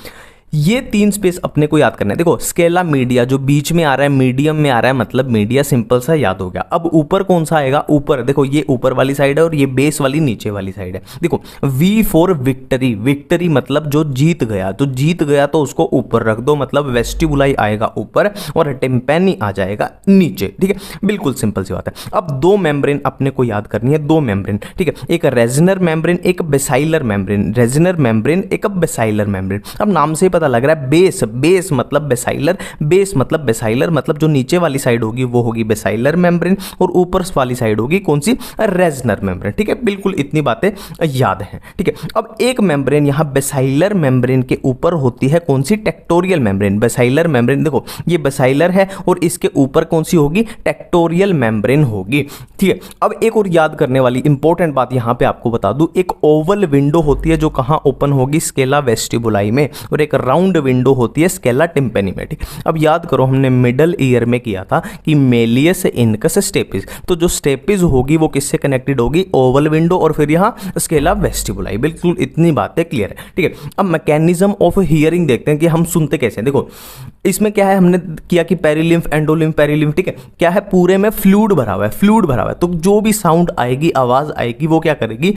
ये 3 स्पेस अपने को याद करना है। देखो स्केला मीडिया जो बीच में आ रहा है, मीडियम में आ रहा है, मतलब मीडिया सिंपल सा याद हो गया। अब ऊपर कौन सा आएगा, ऊपर देखो ये ऊपर वाली साइड है, और ये बेस वाली नीचे वाली साइड है। देखो V फॉर विक्ट्री, विक्ट्री मतलब जो जीत गया, तो जीत गया तो उसको ऊपर रख दो, मतलब वेस्टिबुलाई आएगा ऊपर और टिम्पैनी आ जाएगा नीचे। ठीक है, बिल्कुल सिंपल सी बात है। अब 2 मेम्ब्रेन अपने को याद करनी है, 2 मेम्ब्रेन। ठीक है, एक रेजनर मेम्ब्रेन, एक बेसाइलर मेम्ब्रेन। रेजनर मेम्ब्रेन, एक बेसाइलर मेम्ब्रेन। अब नाम से पता लग रहा है, बेस, बेस मतलब बेसाइलर, बेस मतलब बेसाइलर, मतलब जो नीचे वाली साइड होगी वो होगी बेसाइलर मेम्ब्रेन, और ऊपर वाली साइड होगी कौन सी, रेजनर मेम्ब्रेन। ठीक है, बिल्कुल इतनी बातें याद हैं। ठीक है, अब एक मेम्ब्रेन यहां बेसाइलर मेम्ब्रेन के ऊपर होती है, कौन सी, टेक्टोरियल मेम्ब्रेन। बेसाइलर मेम्ब्रेन, देखो ये बेसाइलर है, और इसके ऊपर कौन सी होगी, टेक्टोरियल मेम्ब्रेन होगी। ठीक है, अब एक और याद करने वाली इंपॉर्टेंट बात यहां पे आपको बता दूं, एक ओवल विंडो होती है जो कहां ओपन होगी, स्केला वेस्टिबुलाई में, और एक राउंड विंडो होती है स्केला टिम्पैनी में। ठीक, अब याद करो हमने मिडल ईयर में किया था कि मेलियस इनकस स्टेपिस, तो जो स्टेपिस होगी वो किससे कनेक्टेड होगी, ओवल विंडो, और फिर यहाँ स्केला वेस्टिबुलाई। बिल्कुल इतनी बातें क्लियर है। ठीक है, अब मैकेनिज्म ऑफ हियरिंग देखते हैं कि हम सुनते कैसे हैं। देखो इसमें क्या है, हमने किया कि पेरिलिम्फ, एंडोलिम्फ, पेरिलिम्फ। ठीक है, क्या है, पूरे में फ्लूइड भरा हुआ है, फ्लूइड भरा हुआ है, तो जो भी साउंड आएगी, आवाज आएगी, वो क्या करेगी,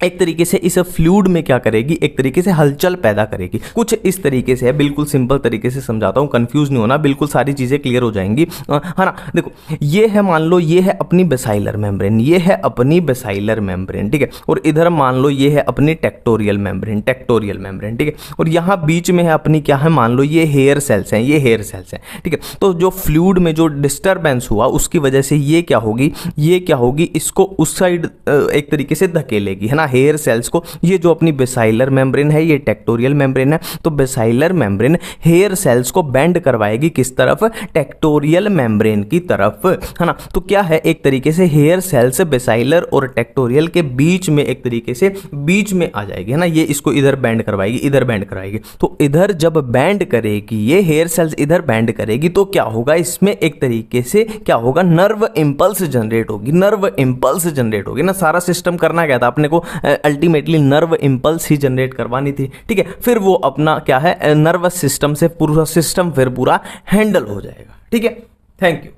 एक तरीके से इस फ्लूइड में क्या करेगी, एक तरीके से हलचल पैदा करेगी। कुछ इस तरीके से है, बिल्कुल सिंपल तरीके से समझाता हूँ, कंफ्यूज नहीं होना, बिल्कुल सारी चीजें क्लियर हो जाएंगी, है ना। देखो ये है, मान लो ये है अपनी बेसाइलर मेम्ब्रेन, ये है अपनी बेसाइलर मेम्ब्रेन। ठीक है, और इधर मान लो ये है अपनी टेक्टोरियल मेम्ब्रेन, टेक्टोरियल मेम्ब्रेन। ठीक है, और यहाँ बीच में है अपनी क्या है, मान लो ये हेयर सेल्स हैं, ये हेयर सेल्स हैं। ठीक है, तो जो फ्लूइड में जो डिस्टर्बेंस हुआ उसकी वजह से ये क्या होगी, ये क्या होगी, इसको उस साइड एक तरीके से धकेलेगी, है ना, हेयर सेल्स को। ये जो अपनी बेसाइलर मेम्ब्रेन है, ये टेक्टोरियल मेम्ब्रेन है, तो बेसाइलर मेम्ब्रेन हेयर सेल्स को बेंड करवाएगी किस तरफ, टेक्टोरियल मेम्ब्रेन की तरफ, है ना। तो क्या है, एक तरीके से हेयर सेल्स बेसाइलर और टेक्टोरियल के बीच में एक तरीके से बीच में आ जाएगी, है ना। ये इसको इधर बेंड करवाएगी, इधर बेंड कराएगी। तो इधर जब बेंड करेगी, ये हेयर सेल्स इधर बेंड करेगी, तो क्या होगा, इसमें एक तरीके से क्या होगा, नर्व इंपल्स जनरेट होगी, नर्व इंपल्स जनरेट होगी ना। सारा सिस्टम करना क्या था अपने को, अल्टीमेटली नर्व इम्पल्स ही जनरेट करवानी थी, ठीक है। फिर वो अपना क्या है नर्वस सिस्टम से पूरा सिस्टम फिर पूरा हैंडल हो जाएगा, ठीक है। Thank you.